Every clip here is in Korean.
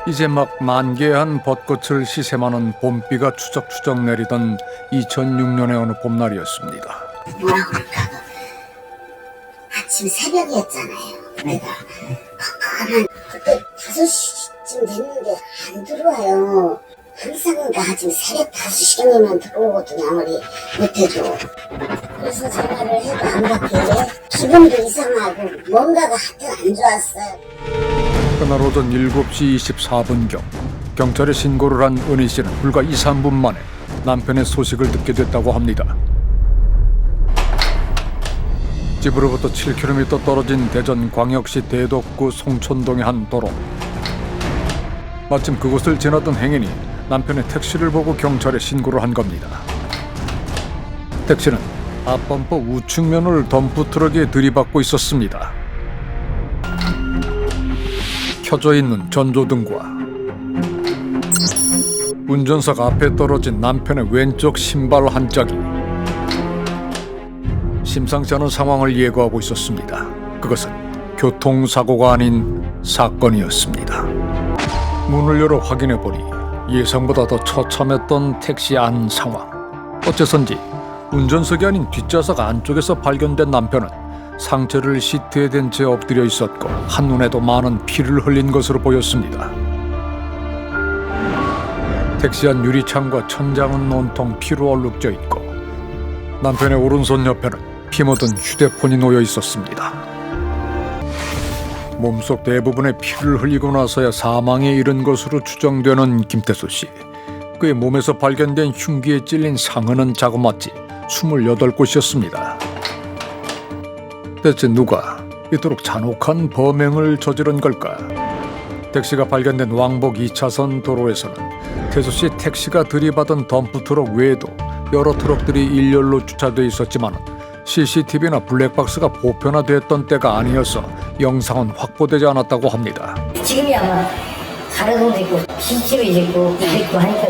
이제 막 만개한 벚꽃을 시샘하는 봄비가 추적추적 내리던 2006년의 어느 봄날이었습니다. 뭐라고 그럴까? 아침 새벽이었잖아요. 내가 가만 그때 5시쯤 됐는데 안 들어와요. 항상 나 지금 새벽 5시경이면 들어오거든요. 아무리 못해도. 그래서 전화를 해도 안 받게 기분도 이상하고 뭔가가 하여튼 안 좋았어요. 그날 오전 7시 24분경 경찰에 신고를 한 은희 씨는 불과 2, 3분 만에 남편의 소식을 듣게 됐다고 합니다. 집으로부터 7km 떨어진 대전광역시 대덕구 송촌동의 한 도로. 마침 그곳을 지나던 행인이 남편의 택시를 보고 경찰에 신고를 한 겁니다. 택시는 앞범퍼 우측면을 덤프트럭에 들이받고 있었습니다. 켜져 있는 전조등과 운전석 앞에 떨어진 남편의 왼쪽 신발 한 짝이 심상치 않은 상황을 예고하고 있었습니다. 그것은 교통사고가 아닌 사건이었습니다. 문을 열어 확인해보니 예상보다 더 처참했던 택시 안 상황. 어째선지 운전석이 아닌 뒷좌석 안쪽에서 발견된 남편은 상체를 시트에 댄 채 엎드려 있었고 한눈에도 많은 피를 흘린 것으로 보였습니다. 택시 안 유리창과 천장은 온통 피로 얼룩져 있고 남편의 오른손 옆에는 피 묻은 휴대폰이 놓여 있었습니다. 몸속 대부분의 피를 흘리고 나서야 사망에 이른 것으로 추정되는 김태수 씨. 그의 몸에서 발견된 흉기에 찔린 상흔은 자그마치 28곳이었습니다. 대체 누가 이토록 잔혹한 범행을 저지른 걸까? 택시가 발견된 왕복 2차선 도로에서는 태수 씨 택시가 들이받은 덤프트럭 외에도 여러 트럭들이 일렬로 주차돼 있었지만 CCTV나 블랙박스가 보편화됐던 때가 아니어서 영상은 확보되지 않았다고 합니다. 지금이 아마 가로등도 있고 CCTV도 있고 하니까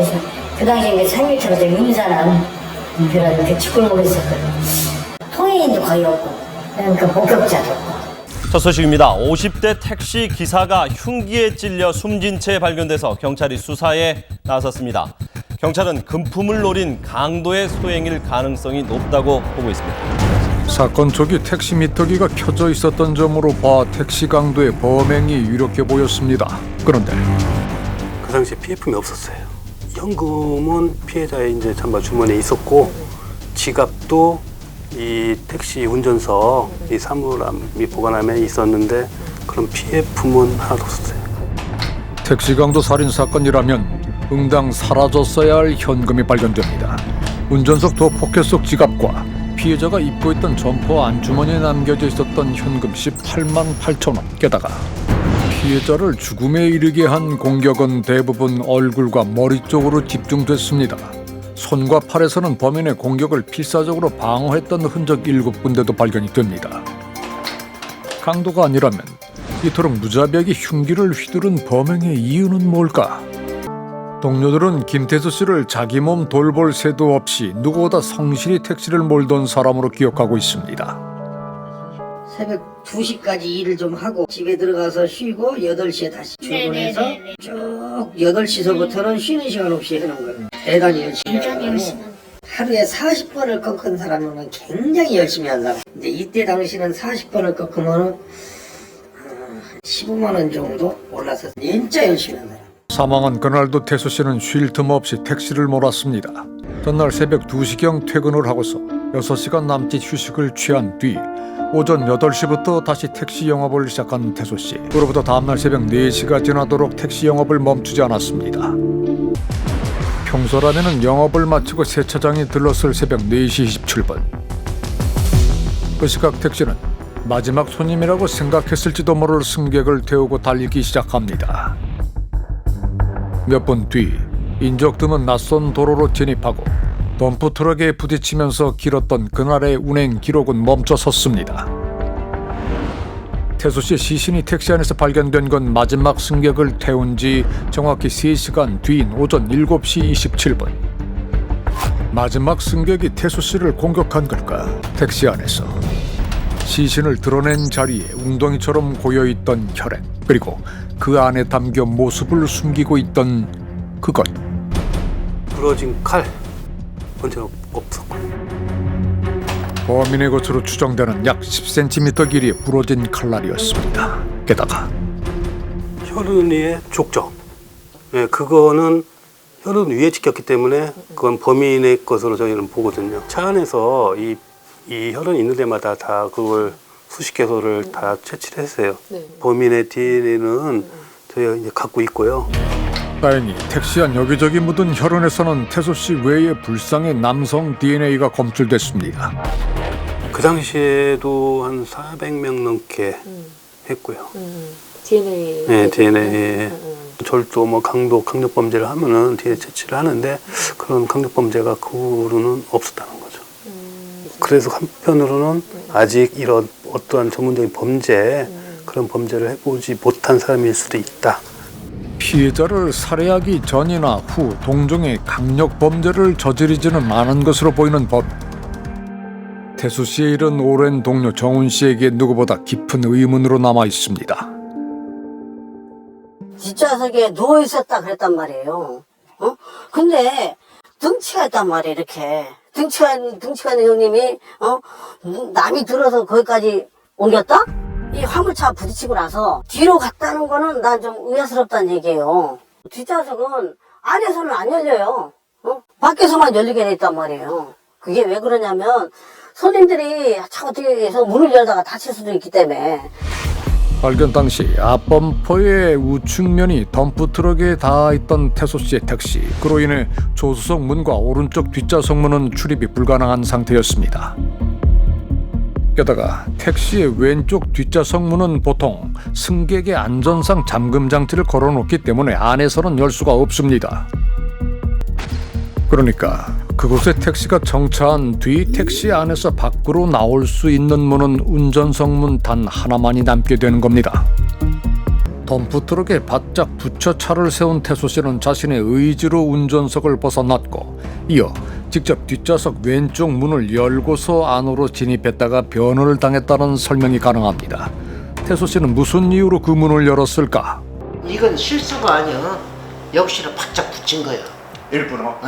그 당시에 3일차가 되게 음산한 그런 대치골목에 있었거든요. 통행인도 거의 없고 그러니까 목격자도 없고. 첫 소식입니다. 50대 택시 기사가 흉기에 찔려 숨진 채 발견돼서 경찰이 수사에 나섰습니다. 경찰은 금품을 노린 강도의 소행일 가능성이 높다고 보고 있습니다. 사건 초기 택시 미터기가 켜져 있었던 점으로 봐 택시 강도의 범행이 유력해 보였습니다. 그런데 그 당시에 피해품이 없었어요. 현금은 피해자의 이제 잠바 주머니에 있었고 지갑도 이 택시 운전석 이 사물함 및 보관함에 있었는데 그런 피해품은 하나도 없었어요. 택시 강도 살인 사건이라면 응당 사라졌어야 할 현금이 발견됩니다. 운전석 도 포켓 속 지갑과 피해자가 입고 있던 점퍼 안주머니에 남겨져 있었던 현금 18만 8천 원. 게다가 피해자를 죽음에 이르게 한 공격은 대부분 얼굴과 머리 쪽으로 집중됐습니다. 손과 팔에서는 범인의 공격을 필사적으로 방어했던 흔적 7군데도 발견이 됩니다. 강도가 아니라면 이토록 무자비하게 흉기를 휘두른 범행의 이유는 뭘까? 동료들은 김태수 씨를 자기 몸 돌볼 새도 없이 누구보다 성실히 택시를 몰던 사람으로 기억하고 있습니다. 새벽 2시까지 일을 좀 하고 집에 들어가서 쉬고 8시에 다시 출근해서 쭉 8시서부터는 쉬는 시간 없이 하는 거예요. 대단히 열심히 하는 거예요. 하루에 40번을 꺾은 사람은 굉장히 열심히 한 사람. 근데 이때 당시는 40번을 꺾으면 15만 원 정도 올라서 진짜 열심히 한 사람. 사망한 그날도 태수 씨는 쉴 틈 없이 택시를 몰았습니다. 전날 새벽 2시경 퇴근을 하고서 6시간 남짓 휴식을 취한 뒤 오전 8시부터 다시 택시 영업을 시작한 태수 씨. 그로부터 다음날 새벽 4시가 지나도록 택시 영업을 멈추지 않았습니다. 평소라면 영업을 마치고 세차장에 들렀을 새벽 4시 27분. 그 시각 택시는 마지막 손님이라고 생각했을지도 모를 승객을 태우고 달리기 시작합니다. 몇 분 뒤 인적 드문 낯선 도로로 진입하고 덤프트럭에 부딪히면서 길었던 그날의 운행 기록은 멈춰 섰습니다. 태수 씨의 시신이 택시 안에서 발견된 건 마지막 승객을 태운 지 정확히 3시간 뒤인 오전 7시 27분. 마지막 승객이 태수 씨를 공격한 걸까? 택시 안에서 시신을 드러낸 자리에 웅덩이처럼 고여있던 혈액, 그리고 그 안에 담겨 모습을 숨기고 있던 그것. 부러진 칼 본체는 없었고, 범인의 것으로 추정되는 약 10cm 길이의 부러진 칼날이었습니다. 게다가 혈흔의 족적, 예, 그거는 혈흔 위에 찍혔기 때문에 그건 범인의 것으로 저희는 보거든요. 차 안에서 이 혈흔 있는 데마다 다 그걸 수십 개소를 다 채취를 했어요. 범인의 DNA는 저희가 이제 갖고 있고요. 다행히 택시 안 여기저기 묻은 혈흔에서는 태소 씨 외에 불상의 남성 DNA가 검출됐습니다. 그 당시에도 한 400명 넘게 했고요. DNA. 네, DNA. 절도, 강도, 강력 범죄를 하면은 DNA 채취를 하는데 그런 강력 범죄가 그 후로는 없었다는 거죠. 그래서 한편으로는 아직 이런 어떠한 전문적인 범죄, 그런 범죄를 해보지 못한 사람일 수도 있다. 피해자를 살해하기 전이나 후 동종의 강력 범죄를 저지르지는 않은 것으로 보이는 범인. 태수 씨의 일은 오랜 동료 정훈 씨에게 누구보다 깊은 의문으로 남아 있습니다. 뒷좌석에 누워 있었다 그랬단 말이에요. 근데 등치가 있단 말이에요. 이렇게 등치가 있는 형님이 남이 들어서 거기까지 옮겼다? 이 화물차 부딪히고 나서 뒤로 갔다는 거는 난 좀 의아스럽다는 얘기예요. 뒷좌석은 안에서는 안 열려요. 밖에서만 열리게 돼 있단 말이에요. 그게 왜 그러냐면 손님들이 차가 뒤에서 문을 열다가 다칠 수도 있기 때문에. 발견 당시 앞범퍼의 우측면이 덤프트럭에 닿아있던 태소 씨의 택시. 그로 인해 조수석 문과 오른쪽 뒷좌석 문은 출입이 불가능한 상태였습니다. 게다가 택시의 왼쪽 뒷좌석 문은 보통 승객의 안전상 잠금 장치를 걸어놓기 때문에 안에서는 열 수가 없습니다. 그러니까 그곳에 택시가 정차한 뒤 택시 안에서 밖으로 나올 수 있는 문은 운전석 문 단 하나만이 남게 되는 겁니다. 덤프트럭에 바짝 붙여 차를 세운 태소 씨는 자신의 의지로 운전석을 벗어났고 이어 직접 뒷좌석 왼쪽 문을 열고서 안으로 진입했다가 변호를 당했다는 설명이 가능합니다. 태소 씨는 무슨 이유로 그 문을 열었을까? 이건 실수가 아니야. 역시나 바짝 붙인 거야. 일부러.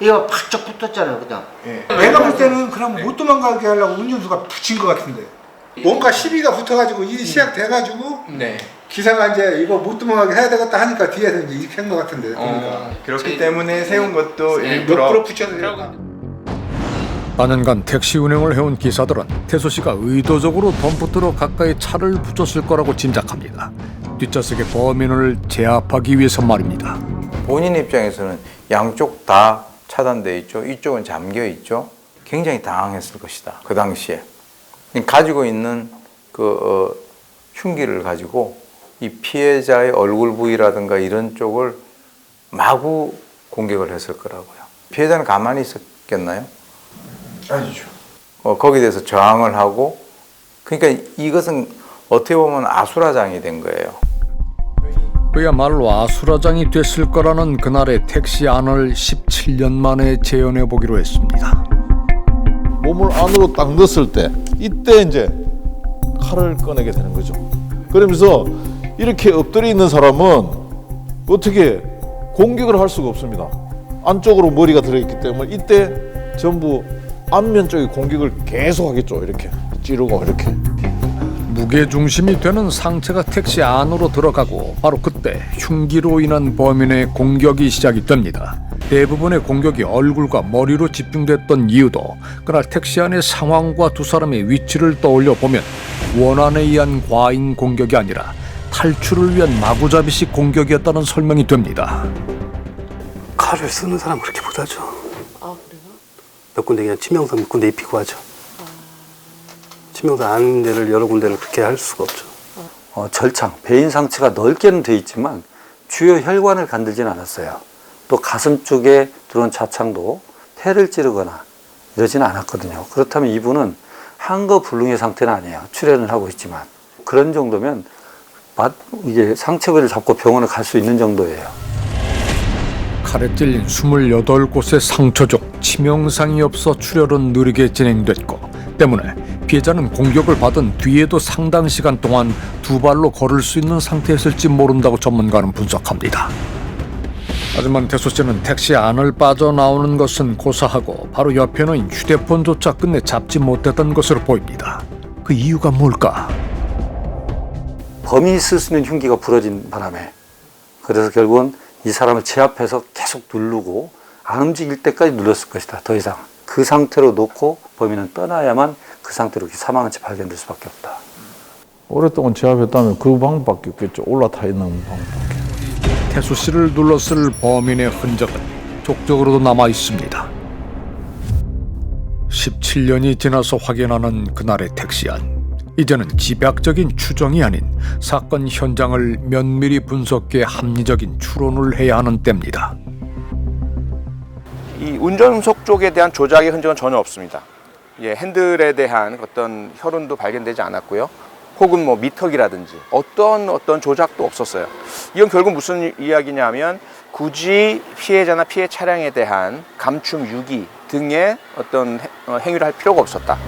이거 바짝 붙었잖아요, 그냥. 내가 볼 때는 그럼 못 도망가게 하려고 운전수가 붙인 것 같은데. 뭔가 시비가 붙어가지고 일이 시작돼가지고 기사가 이제 이거 못 도망가게 해야 되겠다 하니까 뒤에서 이제 이렇게 한 것 같은데. 그러니까. 그렇기 때문에 세운 것도 일부러. 몇 프로 붙여서 내가. 4년간 택시 운행을 해온 기사들은 태소 씨가 의도적으로 덤프트럭 가까이 차를 붙였을 거라고 짐작합니다. 뒷좌석의 범인을 제압하기 위해서 말입니다. 본인 입장에서는 양쪽 다 차단돼 있죠. 이쪽은 잠겨 있죠. 굉장히 당황했을 것이다. 그 당시에 가지고 있는 그 흉기를 가지고 이 피해자의 얼굴 부위라든가 이런 쪽을 마구 공격을 했을 거라고요. 피해자는 가만히 있었겠나요? 아니죠. 거기에 대해서 저항을 하고, 그러니까 이것은 어떻게 보면 아수라장이 된 거예요. 그야말로 아수라장이 됐을 거라는 그날의 택시 안을 17년 만에 재현해 보기로 했습니다. 몸을 안으로 딱 넣었을 때 이때 이제 칼을 꺼내게 되는 거죠. 그러면서 이렇게 엎드려 있는 사람은 어떻게 공격을 할 수가 없습니다. 안쪽으로 머리가 들어있기 때문에 이때 전부 안면 쪽에 공격을 계속 하겠죠. 이렇게 찌르고 이렇게. 무게중심이 되는 상체가 택시 안으로 들어가고 바로 그때 흉기로 인한 범인의 공격이 시작이 됩니다. 대부분의 공격이 얼굴과 머리로 집중됐던 이유도 그날 택시 안의 상황과 두 사람의 위치를 떠올려 보면 원한에 의한 과잉 공격이 아니라 탈출을 위한 마구잡이식 공격이었다는 설명이 됩니다. 칼을 쓰는 사람 그렇게 못하죠. 아, 그래요? 몇 군데 그냥 치명상 몇 군데 입히고 하죠. 치명상 아닌 데를 여러 군데를 그렇게 할 수가 없죠. 절창, 배인 상체가 넓게는 돼 있지만 주요 혈관을 간들진 않았어요. 또 가슴 쪽에 들어온 차창도 폐를 찌르거나 이러지는 않았거든요. 그렇다면 이분은 한거불능의 상태는 아니에요. 출혈을 하고 있지만 그런 정도면 이게 상처부위를 잡고 병원을 갈 수 있는 정도예요. 칼에 찔린 28곳의 상처 중 치명상이 없어 출혈은 느리게 진행됐고 때문에 피해자는 공격을 받은 뒤에도 상당 시간 동안 두 발로 걸을 수 있는 상태였을지 모른다고 전문가는 분석합니다. 하지만 태수 씨는 택시 안을 빠져나오는 것은 고사하고 바로 옆에 놓인 휴대폰조차 끝내 잡지 못했던 것으로 보입니다. 그 이유가 뭘까? 범인이 쓸 수 있는 흉기가 부러진 바람에 그래서 결국은 이 사람을 제 앞에서 계속 누르고 안 움직일 때까지 눌렀을 것이다. 더 이상 그 상태로 놓고 범인은 떠나야만 그 상태로 사망한 채 발견될 수밖에 없다. 오랫동안 제 앞에 있다면 그 방법밖에 없겠죠. 올라타 있는 방법밖에. 태수 씨를 눌렀을 범인의 흔적은 족적으로도 남아 있습니다. 17년이 지나서 확인하는 그날의 택시 안. 이제는 집약적인 추정이 아닌 사건 현장을 면밀히 분석해 합리적인 추론을 해야 하는 때입니다. 이 운전석 쪽에 대한 조작의 흔적은 전혀 없습니다. 핸들에 대한 어떤 혈흔도 발견되지 않았고요. 혹은 뭐 미터기라든지 어떤 조작도 없었어요. 이건 결국 무슨 이야기냐면 굳이 피해자나 피해 차량에 대한 감춤 유기 등의 어떤 행위를 할 필요가 없었다.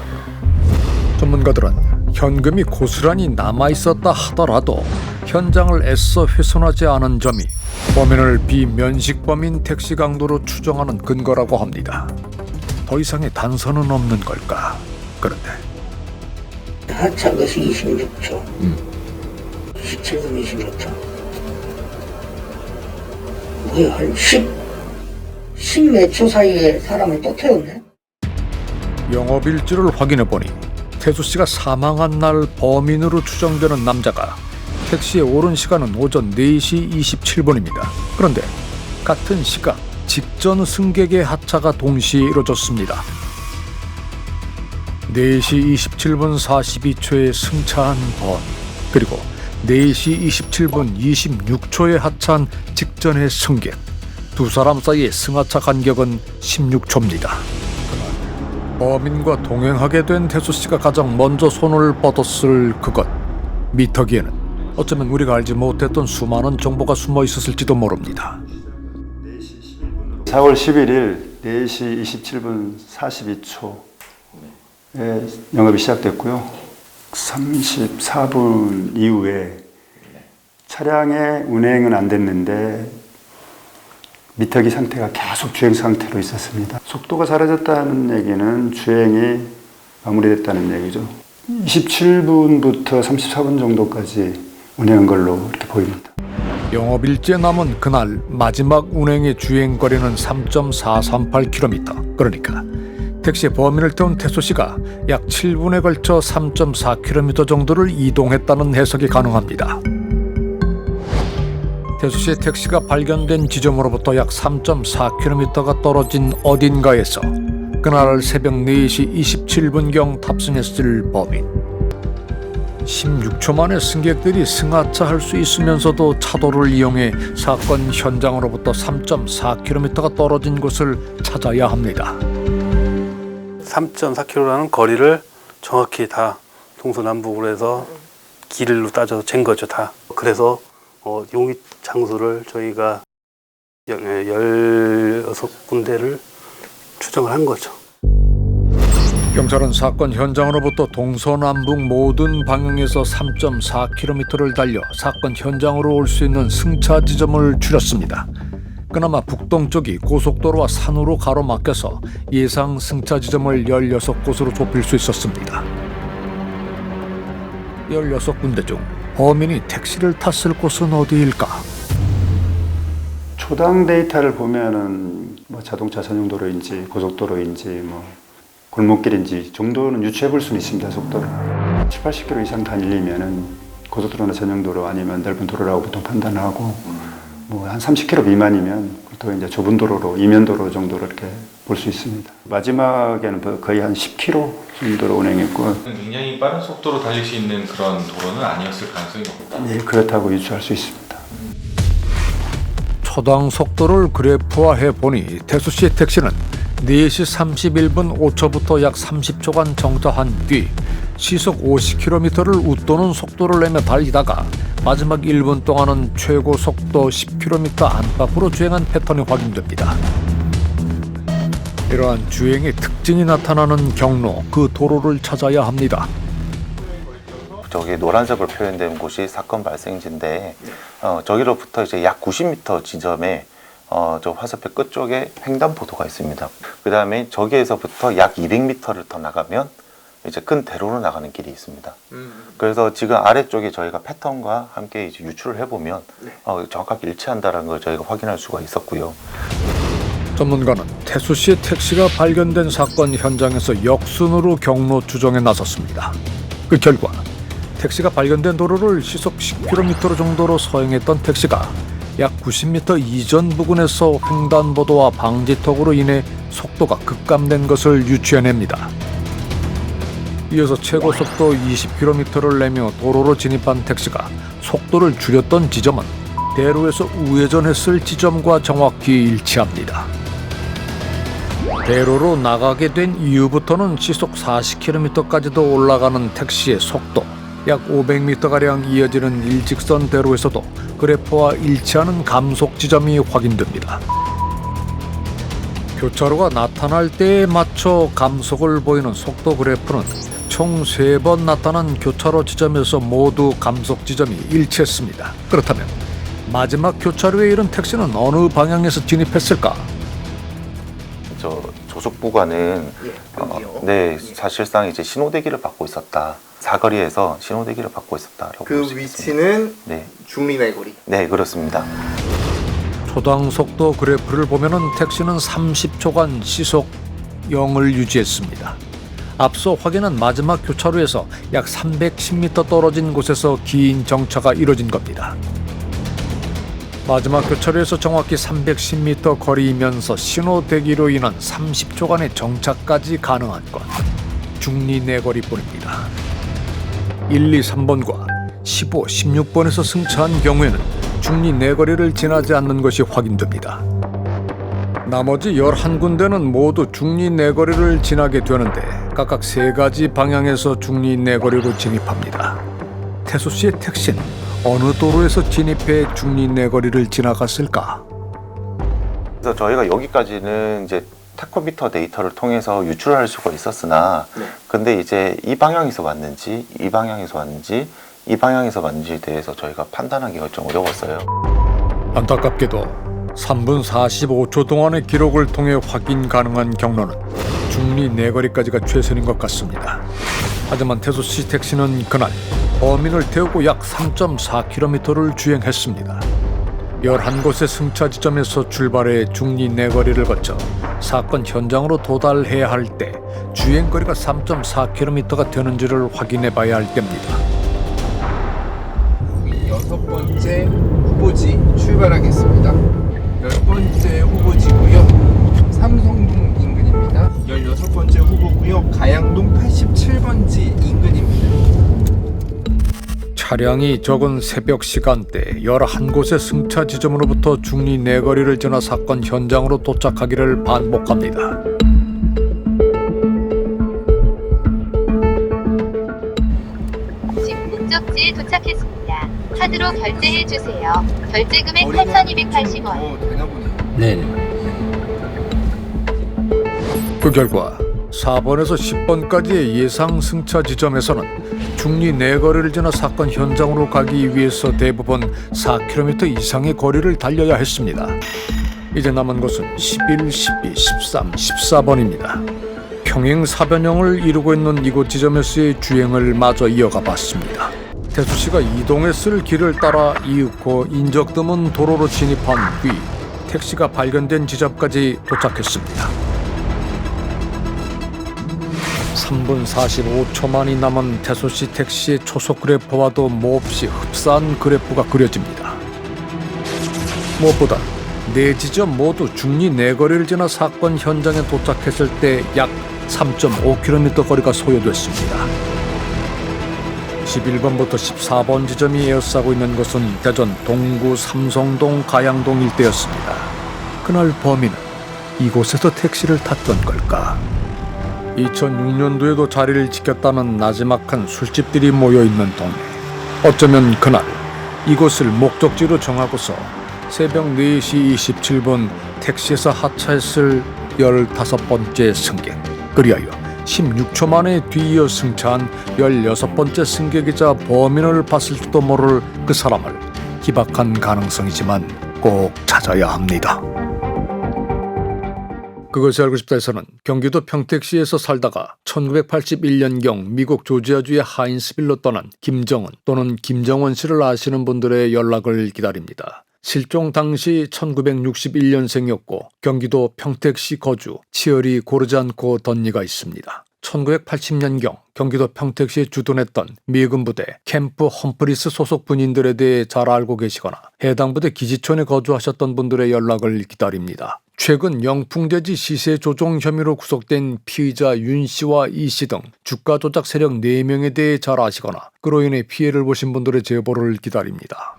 전문가들은 현금이 고스란히 남아있었다 하더라도 현장을 애써 훼손하지 않은 점이 범인을 비면식범인 택시 강도로 추정하는 근거라고 합니다. 더 이상의 단서는 없는 걸까? 그런데 하차한 것이 26초 17분 26초 뭐야 한 10 몇 초 사이에 사람을 또 태웠네. 영업일지를 확인해보니 태수 씨가 사망한 날 범인으로 추정되는 남자가 택시에 오른 시간은 오전 4시 27분입니다. 그런데 같은 시각 직전 승객의 하차가 동시에 이뤄졌습니다. 4시 27분 42초에 승차한 범인, 그리고 4시 27분 26초에 하차한 직전의 승객. 두 사람 사이의 승하차 간격은 16초입니다. 범인과 동행하게 된 태수 씨가 가장 먼저 손을 뻗었을 그것. 미터기에는 어쩌면 우리가 알지 못했던 수많은 정보가 숨어 있었을지도 모릅니다. 4월 11일 4시 27분 42초에 영업이 시작됐고요. 34분 이후에 차량의 운행은 안 됐는데 미터기 상태가 계속 주행 상태로 있었습니다. 속도가 사라졌다는 얘기는 주행이 마무리됐다는 얘기죠. 27분부터 34분 정도까지 운행한 걸로 이렇게 보입니다. 영업일지에 남은 그날 마지막 운행의 주행거리는 3.438km. 그러니까 택시 범인을 태운 태수 씨가 약 7분에 걸쳐 3.4km 정도를 이동했다는 해석이 가능합니다. 태수 씨의 택시가 발견된 지점으로부터 약 3.4km가 떨어진 어딘가에서 그날 새벽 4시 27분경 탑승했을 범인. 16초 만에 승객들이 승하차할 수 있으면서도 차도를 이용해 사건 현장으로부터 3.4km가 떨어진 곳을 찾아야 합니다. 3.4km라는 거리를 정확히 다 동서남북으로 해서 길로 따져서 잰 거죠, 다. 그래서 용의 장소를 저희가 16군데를 추정을 한 거죠. 경찰은 사건 현장으로부터 동서남북 모든 방향에서 3.4km를 달려 사건 현장으로 올 수 있는 승차 지점을 추렸습니다. 그나마 북동쪽이 고속도로와 산으로 가로막혀서 예상 승차 지점을 16곳으로 좁힐 수 있었습니다. 16군데 중 범인이 택시를 탔을 곳은 어디일까? 초당 데이터를 보면은 뭐 자동차 전용도로인지 고속도로인지 뭐 골목길인지 정도는 유추해 볼 수는 있습니다. 속도를 70-80km 이상 다니려면은 고속도로나 전용도로 아니면 넓은 도로라고 보통 판단하고 뭐 한 30km 미만이면 또 이제 좁은 도로로 이면도로 정도로 이렇게 볼 수 있습니다. 마지막에는 거의 한 10km 정도로 운행했고 굉장히 빠른 속도로 달릴 수 있는 그런 도로는 아니었을 가능성이 높다. 네, 그렇다고 유추할 수 있습니다. 초당 속도를 그래프화해 보니 태수 씨의 택시는 4시 31분 5초부터 약 30초간 정차한 뒤 시속 50km를 웃도는 속도를 내며 달리다가 마지막 1분 동안은 최고 속도 10km 안팎으로 주행한 패턴이 확인됩니다. 이러한 주행의 특징이 나타나는 경로, 그 도로를 찾아야 합니다. 저기 노란색으로 표현된 곳이 사건 발생지인데 저기로부터 이제 약 90m 지점에 저 화살표 끝쪽에 횡단보도가 있습니다. 그 다음에 저기에서부터 약 200m를 더 나가면 이제 큰 대로로 나가는 길이 있습니다. 그래서 지금 아래쪽에 저희가 패턴과 함께 이제 유출을 해보면 정확하게 일치한다는 걸 저희가 확인할 수가 있었고요. 전문가는 태수 씨의 택시가 발견된 사건 현장에서 역순으로 경로 추정에 나섰습니다. 그 결과 택시가 발견된 도로를 시속 10km 정도로 서행했던 택시가 약 90m 이전 부근에서 횡단보도와 방지턱으로 인해 속도가 급감된 것을 유추해냅니다. 이어서 최고 속도 20km를 내며 도로로 진입한 택시가 속도를 줄였던 지점은 대로에서 우회전했을 지점과 정확히 일치합니다. 대로로 나가게 된 이후부터는 시속 40km까지도 올라가는 택시의 속도, 약 500m가량 이어지는 일직선 대로에서도 그래프와 일치하는 감속 지점이 확인됩니다. 교차로가 나타날 때에 맞춰 감속을 보이는 속도 그래프는 총 3번 나타난 교차로 지점에서 모두 감속 지점이 일치했습니다. 그렇다면 마지막 교차로에 이른 택시는 어느 방향에서 진입했을까? 저 조속 부관은 네, 사실상 이제 신호대기를 받고 있었다. 사거리에서 신호대기를 받고 있었다라고 볼 수 있습니다. 위치는 네. 중리내거리. 네, 그렇습니다. 초당 속도 그래프를 보면은 택시는 30초간 시속 0을 유지했습니다. 앞서 확인한 마지막 교차로에서 약 310m 떨어진 곳에서 긴 정차가 이뤄진 겁니다. 마지막 교차로에서 정확히 310m 거리이면서 신호 대기로 인한 30초간의 정차까지 가능한 것, 중리내거리뿐입니다. 1, 2, 3번과 15, 16번에서 승차한 경우에는 중리내거리를 지나지 않는 것이 확인됩니다. 나머지 11군데는 모두 중리내거리를 지나게 되는데 각각 3가지 방향에서 중리내거리로 진입합니다. 태수 씨의 택시는 어느 도로에서 진입해 중리내거리를 지나갔을까? 그래서 저희가 여기까지는 이제 타코미터 데이터를 통해서 유출할 수가 있었으나 근데 이제 이 방향에서 왔는지 이 방향에서 왔는지 이 방향에서 왔는지에 대해서 저희가 판단하기가 좀 어려웠어요. 안타깝게도 3분 45초 동안의 기록을 통해 확인 가능한 경로는 중리내거리까지가 최선인 것 같습니다. 하지만 태수 씨 택시는 그날 범인을 태우고 약 3.4km를 주행했습니다. 11곳의 승차 지점에서 출발해 중리내거리를 거쳐 사건 현장으로 도달해야 할 때 주행거리가 3.4km가 되는지를 확인해 봐야 할 때입니다. 6번째 후보지 출발하겠습니다. 10번째 후보지고요. 삼성동 인근입니다. 16번째 후보고요. 가양동 87번지 인근입니다. 차량이 적은 새벽 시간대 11곳의 승차 지점으로부터 중리내거리를 지나 사건 현장으로 도착하기를 반복합니다. 지금 목적지에 도착했습니다. 카드로 결제해 주세요. 결제 금액 8,280원. 네. 그 결과 4번에서 10번까지의 예상 승차 지점에서는 중리내거리를 지나 사건 현장으로 가기 위해서 대부분 4km 이상의 거리를 달려야 했습니다. 이제 남은 곳은 11, 12, 13, 14번입니다. 평행 사변형을 이루고 있는 이곳 지점에서의 주행을 마저 이어가 봤습니다. 태수 씨가 이동했을 길을 따라 이윽고 인적 드문 도로로 진입한 뒤 택시가 발견된 지점까지 도착했습니다. 3분 45초만이 남은 태수 씨 택시의 초속 그래프와도 몹시 흡사한 그래프가 그려집니다. 무엇보다 4지점 모두 중리내거리를 지나 사건 현장에 도착했을 때 약 3.5km 거리가 소요됐습니다. 11번부터 14번 지점이 에워싸고 있는 곳은 대전 동구 삼성동 가양동 일대였습니다. 그날 범인은 이곳에서 택시를 탔던 걸까? 2006년도에도 자리를 지켰다는 나지막한 술집들이 모여있는 동네. 어쩌면 그날 이곳을 목적지로 정하고서 새벽 4시 27분 택시에서 하차했을 15번째 승객. 그리하여 16초 만에 뒤이어 승차한 16번째 승객이자 범인을 봤을지도 모를 그 사람을 기박한 가능성이지만 꼭 찾아야 합니다. 그것이 알고 싶다에서는 경기도 평택시에서 살다가 1981년경 미국 조지아주의 하인스빌로 떠난 김정은 또는 김정원 씨를 아시는 분들의 연락을 기다립니다. 실종 당시 1961년생이었고 경기도 평택시 거주, 치열이 고르지 않고 덧니가 있습니다. 1980년경 경기도 평택시에 주둔했던 미군 부대 캠프 험프리스 소속 군인들에 대해 잘 알고 계시거나 해당 부대 기지촌에 거주하셨던 분들의 연락을 기다립니다. 최근 영풍대지 시세 조종 혐의로 구속된 피의자 윤 씨와 이 씨 등 주가 조작 세력 4명에 대해 잘 아시거나 그로 인해 피해를 보신 분들의 제보를 기다립니다.